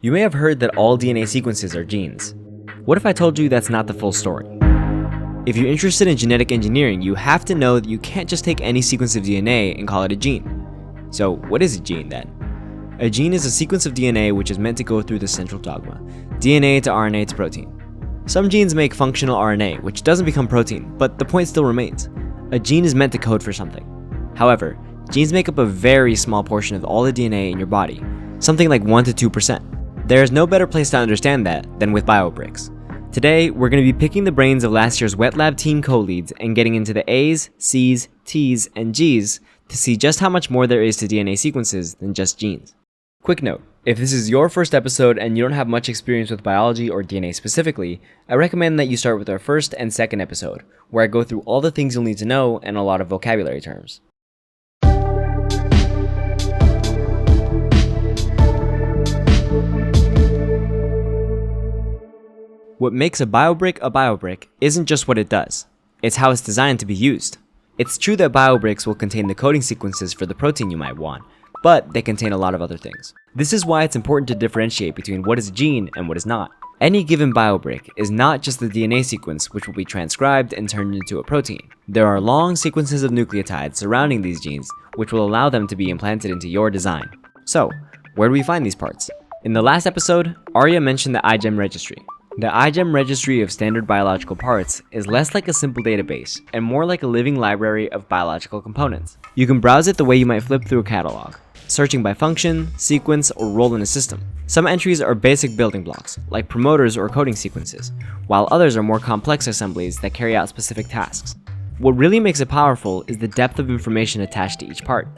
You may have heard that all DNA sequences are genes. What if I told you that's not the full story? If you're interested in genetic engineering, you have to know that you can't just take any sequence of DNA and call it a gene. So what is a gene then? A gene is a sequence of DNA which is meant to go through the central dogma, DNA to RNA to protein. Some genes make functional RNA, which doesn't become protein, but the point still remains. A gene is meant to code for something. However, genes make up a very small portion of all the DNA in your body, something like 1 to 2%. There is no better place to understand that than with BioBricks. Today, we're going to be picking the brains of last year's wet lab team co-leads and getting into the A's, C's, T's, and G's to see just how much more there is to DNA sequences than just genes. Quick note, if this is your first episode and you don't have much experience with biology or DNA specifically, I recommend that you start with our first and second episode, where I go through all the things you'll need to know and a lot of vocabulary terms. What makes a BioBrick isn't just what it does, it's how it's designed to be used. It's true that BioBricks will contain the coding sequences for the protein you might want, but they contain a lot of other things. This is why it's important to differentiate between what is a gene and what is not. Any given BioBrick is not just the DNA sequence which will be transcribed and turned into a protein. There are long sequences of nucleotides surrounding these genes which will allow them to be implanted into your design. So, where do we find these parts? In the last episode, Arya mentioned the iGEM registry. The iGEM registry of standard biological parts is less like a simple database and more like a living library of biological components. You can browse it the way you might flip through a catalog, searching by function, sequence, or role in a system. Some entries are basic building blocks, like promoters or coding sequences, while others are more complex assemblies that carry out specific tasks. What really makes it powerful is the depth of information attached to each part.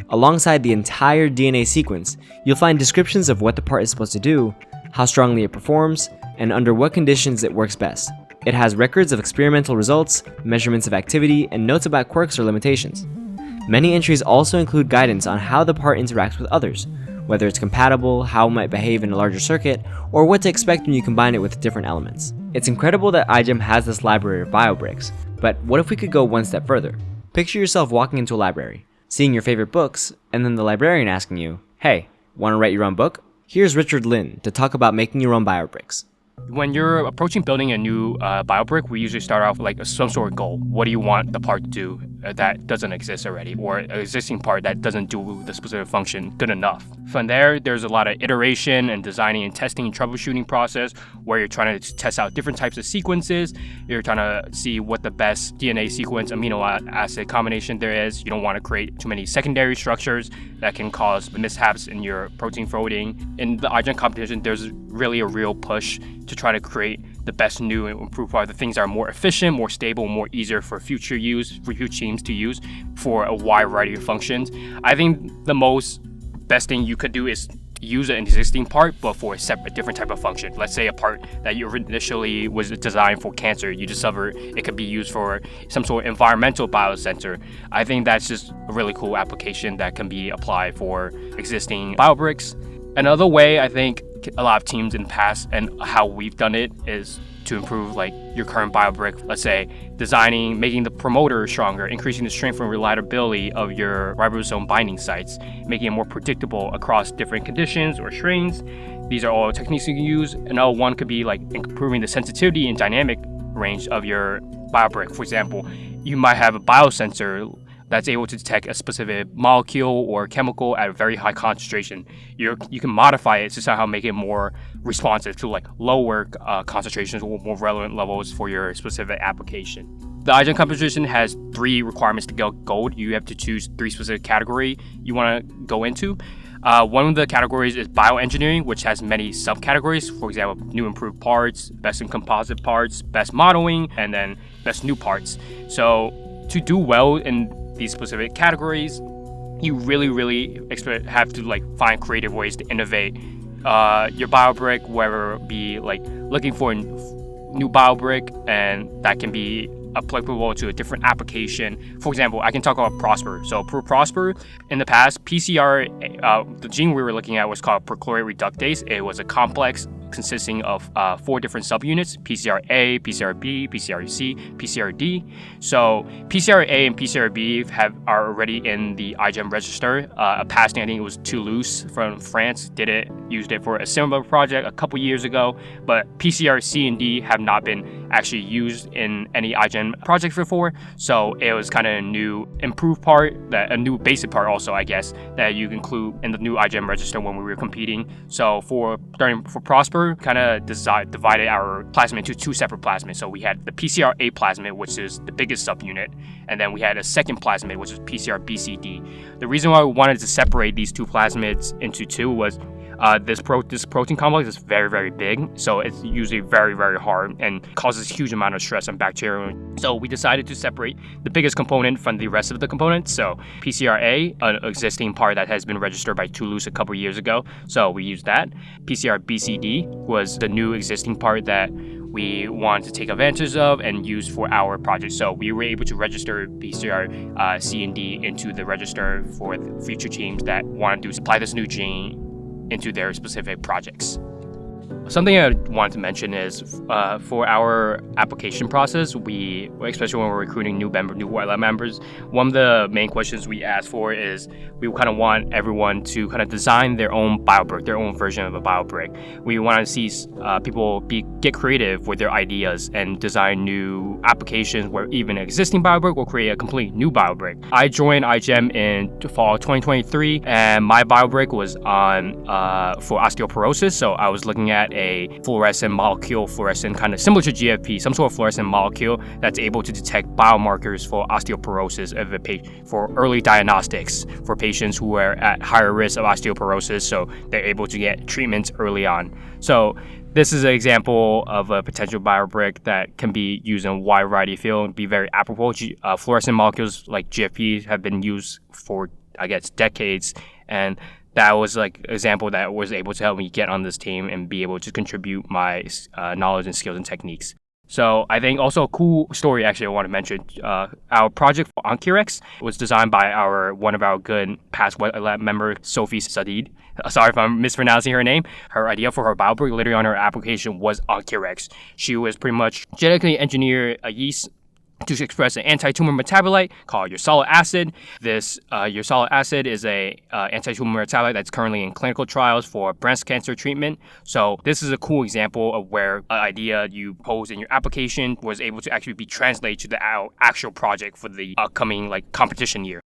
Alongside the entire DNA sequence, you'll find descriptions of what the part is supposed to do, how strongly it performs, and under what conditions it works best. It has records of experimental results, measurements of activity, and notes about quirks or limitations. Many entries also include guidance on how the part interacts with others, whether it's compatible, how it might behave in a larger circuit, or what to expect when you combine it with different elements. It's incredible that iGEM has this library of BioBricks, but what if we could go one step further? Picture yourself walking into a library, seeing your favorite books, and then the librarian asking you, "Hey, want to write your own book?" Here's Richard Lin to talk about making your own BioBricks. When you're approaching building a new BioBrick, we usually start off like some sort of goal. What do you want the part to do that doesn't exist already, or an existing part that doesn't do the specific function good enough? From there, there's a lot of iteration and designing and testing and troubleshooting process where you're trying to test out different types of sequences. You're trying to see what the best DNA sequence amino acid combination there is. You don't want to create too many secondary structures that can cause mishaps in your protein folding. In the iGEM competition, there's really a real push to try to create the best new and improved part, the things that are more efficient, more stable, more easier for future use, for future teams to use for a wide variety of functions. I think the best thing you could do is use an existing part, but for a different type of function. Let's say a part that you initially was designed for cancer, you discover it could be used for some sort of environmental biosensor. I think that's just a really cool application that can be applied for existing BioBricks. Another way I think a lot of teams in the past and how we've done it is to improve like your current BioBrick. Let's say designing, making the promoter stronger, increasing the strength and reliability of your ribosome binding sites, making it more predictable across different conditions or strains. These are all techniques you can use. Another one could be like improving the sensitivity and dynamic range of your BioBrick. For example, you might have a biosensor that's able to detect a specific molecule or chemical at a very high concentration. You can modify it to somehow make it more responsive to like lower concentrations or more relevant levels for your specific application. The iGEM competition has 3 requirements to get gold. You have to choose 3 specific categories you want to go into. One of the categories is bioengineering, which has many subcategories. For example, new improved parts, best in composite parts, best modeling, and then best new parts. So to do well in these specific categories, you really have to like find creative ways to innovate your BioBrick, whether it be like looking for a new BioBrick, and that can be applicable to a different application. For example, I can talk about Prosper. So for Prosper, in the past, PCR, the gene we were looking at was called perchlorate reductase. It was a complex consisting of 4 different subunits: PCR-A, PCR-B, PCR-C, PCR-D. So PCR-A and PCR-B are already in the iGEM register. A past, I think it was Toulouse from France, used it for a similar project a couple years ago, but PCR-C and D have not been actually used in any iGEM project before. So it was kind of a new improved part, a new basic part also, I guess, that you include in the new iGEM register when we were competing. So for Prosper, kind of divided our plasmid into 2 separate plasmids. So we had the PCR-A plasmid, which is the biggest subunit, and then we had a second plasmid, which is PCR-BCD. The reason why we wanted to separate these 2 plasmids into 2 was this protein complex is very, very big, so it's usually very, very hard and causes huge amount of stress on bacteria. So we decided to separate the biggest component from the rest of the components. So PCR-A, an existing part that has been registered by Toulouse a couple years ago, so we used that. PCR-BCD was the new existing part that we wanted to take advantage of and use for our project. So we were able to register PCR C and D into the register for the future teams that want to apply this new gene into their specific projects. Something I wanted to mention is for our application process, especially when we're recruiting new lab members, one of the main questions we ask for is we kind of want everyone to kind of design their own BioBrick, their own version of a BioBrick. We want to see people get creative with their ideas and design new applications where even an existing BioBrick will create a complete new BioBrick. I joined iGEM in fall 2023, and my BioBrick was on for osteoporosis. So I was looking at a fluorescent kind of similar to GFP, some sort of fluorescent molecule that's able to detect biomarkers for osteoporosis for early diagnostics for patients who are at higher risk of osteoporosis, so they're able to get treatments early on. So this is an example of a potential BioBrick that can be used in a wide variety of fields and be very applicable. Fluorescent molecules like GFP have been used for, I guess, decades, and that was like an example that was able to help me get on this team and be able to contribute my knowledge and skills and techniques. So I think also a cool story actually I want to mention. Our project for OnCureX was designed by one of our good past wet lab member, Sophie Sadid. Sorry if I'm mispronouncing her name. Her idea for her BioBrick literally on her application was OnCureX. She was pretty much genetically engineer a yeast to express an anti-tumor metabolite called ursolic acid. This ursolic acid is a anti-tumor metabolite that's currently in clinical trials for breast cancer treatment. So this is a cool example of where an idea you posed in your application was able to actually be translated to the actual project for the upcoming competition year.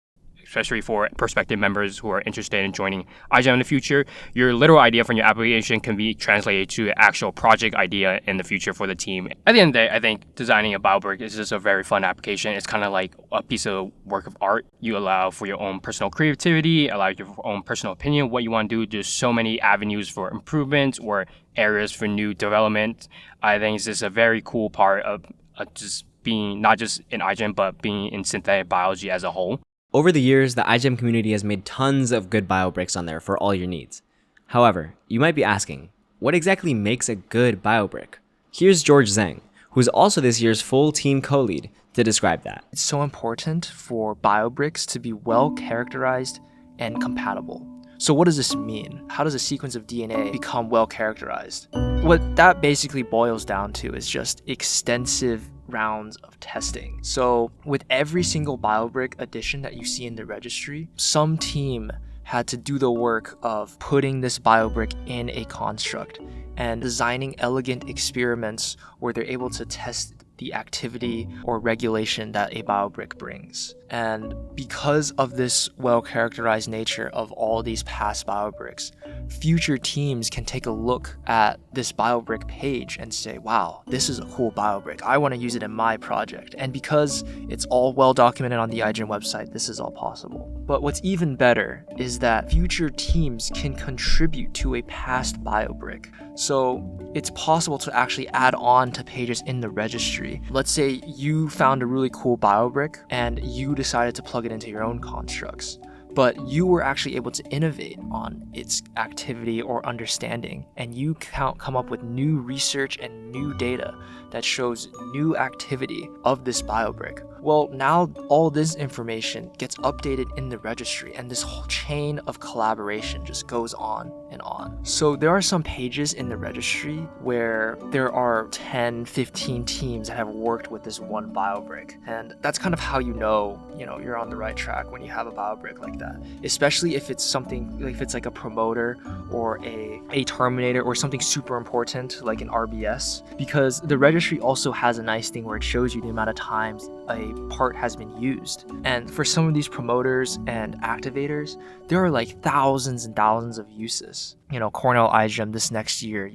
Especially for prospective members who are interested in joining iGEM in the future, your literal idea from your application can be translated to an actual project idea in the future for the team. At the end of the day, I think designing a BioBrick is just a very fun application. It's kind of like a piece of work of art. You allow for your own personal creativity, allow your own personal opinion, what you want to do. There's so many avenues for improvement or areas for new development. I think it's just a very cool part of just being not just in iGEM, but being in synthetic biology as a whole. Over the years, the iGEM community has made tons of good BioBricks on there for all your needs. However, you might be asking, what exactly makes a good BioBrick? Here's George Zhang, who is also this year's full team co-lead, to describe that. It's so important for BioBricks to be well characterized and compatible. So what does this mean? How does a sequence of DNA become well characterized? What that basically boils down to is just extensive rounds of testing. So with every single BioBrick addition that you see in the registry, some team had to do the work of putting this BioBrick in a construct and designing elegant experiments where they're able to test the activity or regulation that a BioBrick brings. And because of this well-characterized nature of all these past BioBricks, future teams can take a look at this BioBrick page and say, wow, this is a cool BioBrick. I want to use it in my project. And because it's all well documented on the iGEM website, this is all possible. But what's even better is that future teams can contribute to a past BioBrick. So it's possible to actually add on to pages in the registry. Let's say you found a really cool BioBrick and you decided to plug it into your own constructs, but you were actually able to innovate on its activity or understanding, and you come up with new research and new data that shows new activity of this BioBrick. Well, now all this information gets updated in the registry, and this whole chain of collaboration just goes on and on. So there are some pages in the registry where there are 10, 15 teams that have worked with this one BioBrick. And that's kind of how you know you're on the right track when you have a BioBrick like that. Especially if it's something, if it's like a promoter or a terminator or something super important like an RBS, because the registry also has a nice thing where it shows you the amount of times a part has been used. And for some of these promoters and activators, there are like thousands and thousands of uses. Cornell iGEM this next year,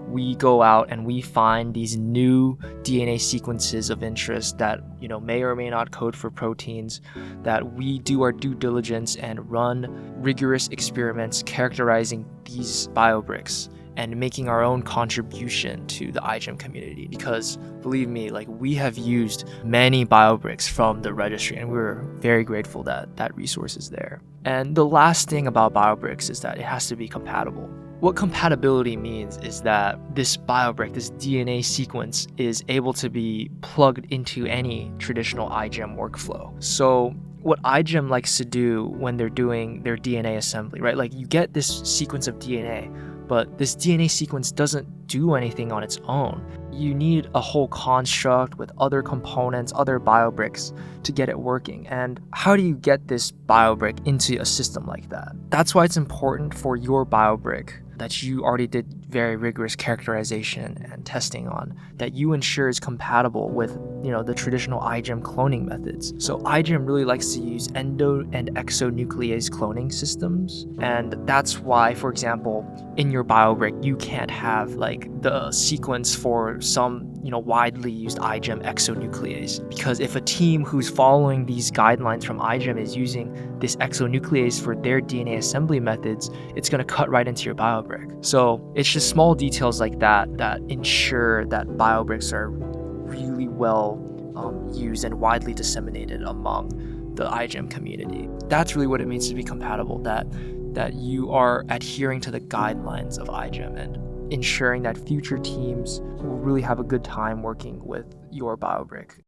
we go out and we find these new DNA sequences of interest that, may or may not code for proteins, that we do our due diligence and run rigorous experiments characterizing these BioBricks and making our own contribution to the iGEM community. Because believe me, we have used many BioBricks from the registry, and we're very grateful that that resource is there. And the last thing about BioBricks is that it has to be compatible. What compatibility means is that this BioBrick, this DNA sequence, is able to be plugged into any traditional iGEM workflow. So what iGEM likes to do when they're doing their DNA assembly, right? You get this sequence of DNA, but this DNA sequence doesn't do anything on its own. You need a whole construct with other components, other BioBricks to get it working. And how do you get this BioBrick into a system like that? That's why it's important for your BioBrick that you already did very rigorous characterization and testing on, that you ensure is compatible with, the traditional iGEM cloning methods. So iGEM really likes to use endo and exonuclease cloning systems. And that's why, for example, in your BioBrick, you can't have the sequence for some, widely used iGEM exonuclease. Because if a team who's following these guidelines from iGEM is using this exonuclease for their DNA assembly methods, it's going to cut right into your BioBrick. So it's just small details like that that ensure that BioBricks are really well used and widely disseminated among the iGEM community. That's really what it means to be compatible, that you are adhering to the guidelines of iGEM and ensuring that future teams will really have a good time working with your BioBrick.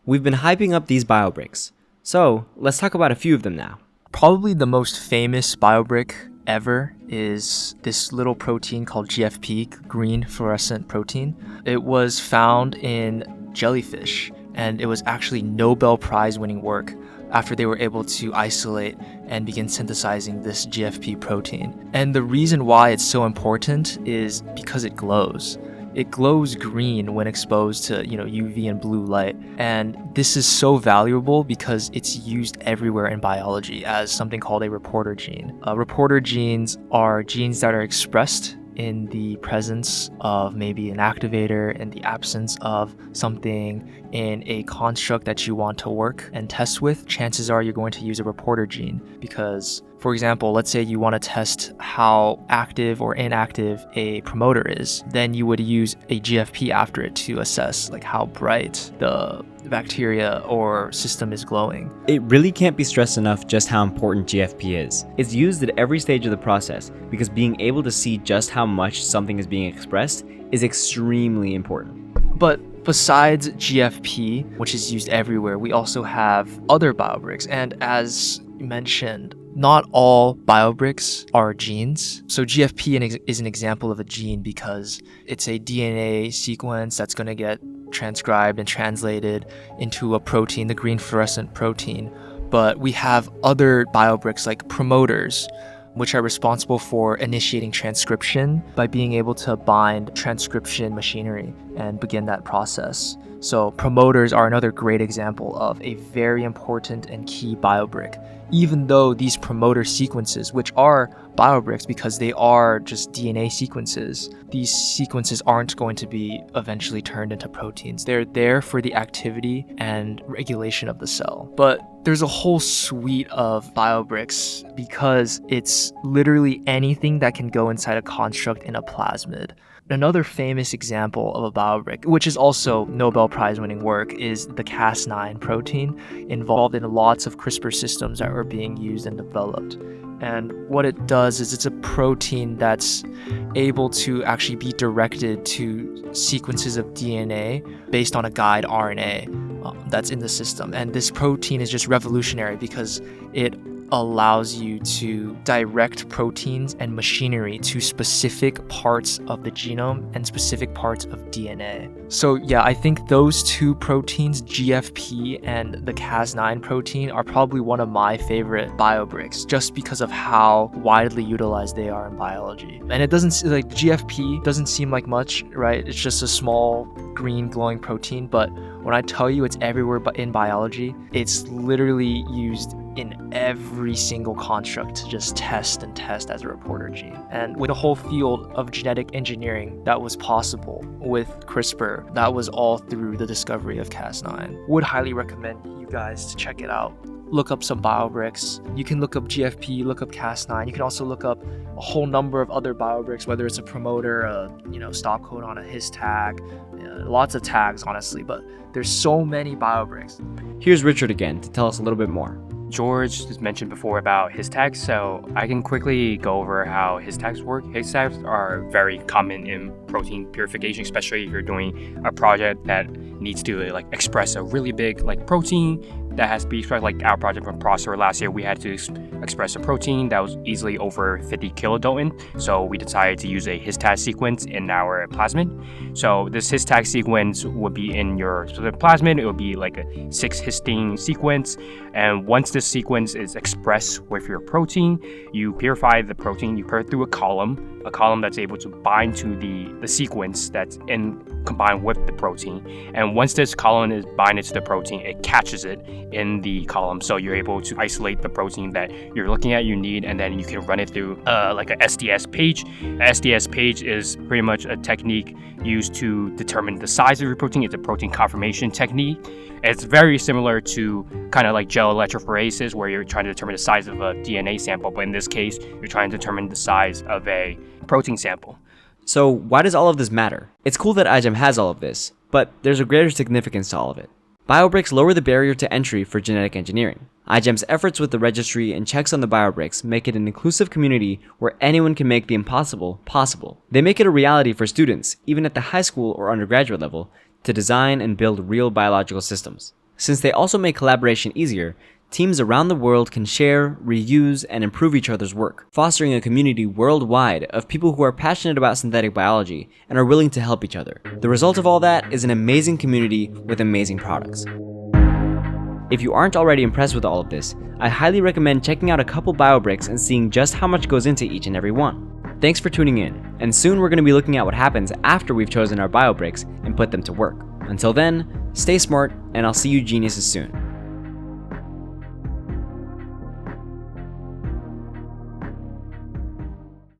We've been hyping up these BioBricks, so let's talk about a few of them now. Probably the most famous BioBrick ever is this little protein called GFP, green fluorescent protein. It was found in jellyfish, and it was actually Nobel Prize winning work after they were able to isolate and begin synthesizing this GFP protein. And the reason why it's so important is because it glows. It glows green when exposed to, UV and blue light. And this is so valuable because it's used everywhere in biology as something called a reporter gene. Reporter genes are genes that are expressed in the presence of maybe an activator, in the absence of something in a construct that you want to work and test with. Chances are you're going to use a reporter gene because, for example, let's say you want to test how active or inactive a promoter is, then you would use a GFP after it to assess how bright the bacteria or system is glowing. It really can't be stressed enough just how important GFP is. It's used at every stage of the process because being able to see just how much something is being expressed is extremely important. But besides GFP, which is used everywhere, we also have other BioBricks. And as mentioned, not all BioBricks are genes. So GFP is an example of a gene because it's a DNA sequence that's going to get transcribed and translated into a protein, the green fluorescent protein. But we have other BioBricks like promoters, which are responsible for initiating transcription by being able to bind transcription machinery and begin that process. So promoters are another great example of a very important and key BioBrick. Even though these promoter sequences, which are BioBricks because they are just DNA sequences, these sequences aren't going to be eventually turned into proteins. They're there for the activity and regulation of the cell. But there's a whole suite of BioBricks because it's literally anything that can go inside a construct in a plasmid. Another famous example of a BioBrick, which is also Nobel Prize winning work, is the Cas9 protein involved in lots of CRISPR systems that were being used and developed. And what it does is it's a protein that's able to actually be directed to sequences of DNA based on a guide RNA. that's in the system. And this protein is just revolutionary because it allows you to direct proteins and machinery to specific parts of the genome and specific parts of DNA. So yeah, I think those two proteins, GFP and the Cas9 protein, are probably one of my favorite BioBricks just because of how widely utilized they are in biology. And it doesn't, like, GFP doesn't seem like much, right? It's just a small green glowing protein, but when I tell you it's everywhere but in biology, it's literally used in every single construct to just test and test as a reporter gene. And with the whole field of genetic engineering that was possible with CRISPR, that was all through the discovery of Cas9. Would highly recommend you guys to check it out. Look up some BioBricks. You can look up GFP, look up Cas9. You can also look up a whole number of other BioBricks, whether it's a promoter, a stop code on a his tag, lots of tags, honestly, but there's so many BioBricks. Here's Richard again to tell us a little bit more. George just mentioned before about his tags, so I can quickly go over how his tags work. His tags are very common in protein purification, especially if you're doing a project that needs to express a really big protein that has to be expressed. Like our project from Prosser last year, we had to express a protein that was easily over 50 kilodalton, so we decided to use a his tag sequence in our plasmid. So this his tag sequence would be in your plasmid. It would be like a 6 histine sequence, and once this sequence is expressed with your protein, you purify the protein. You put it through a column that's able to bind to the sequence that's combined with the protein. And once this column is binded to the protein, it catches it in the column, so you're able to isolate the protein that you're looking at, you need, and then you can run it through like a SDS page. A SDS page is pretty much a technique used to determine the size of your protein. It's a protein conformation technique. It's very similar to kind of like gel electrophoresis, where you're trying to determine the size of a DNA sample, but in this case, you're trying to determine the size of a protein sample. So why does all of this matter? It's cool that iGEM has all of this, but there's a greater significance to all of it. BioBricks lower the barrier to entry for genetic engineering. iGEM's efforts with the registry and checks on the BioBricks make it an inclusive community where anyone can make the impossible possible. They make it a reality for students, even at the high school or undergraduate level, to design and build real biological systems. Since they also make collaboration easier, teams around the world can share, reuse, and improve each other's work, fostering a community worldwide of people who are passionate about synthetic biology and are willing to help each other. The result of all that is an amazing community with amazing products. If you aren't already impressed with all of this, I highly recommend checking out a couple BioBricks and seeing just how much goes into each and every one. Thanks for tuning in, and soon we're going to be looking at what happens after we've chosen our BioBricks and put them to work. Until then, stay smart, and I'll see you geniuses soon.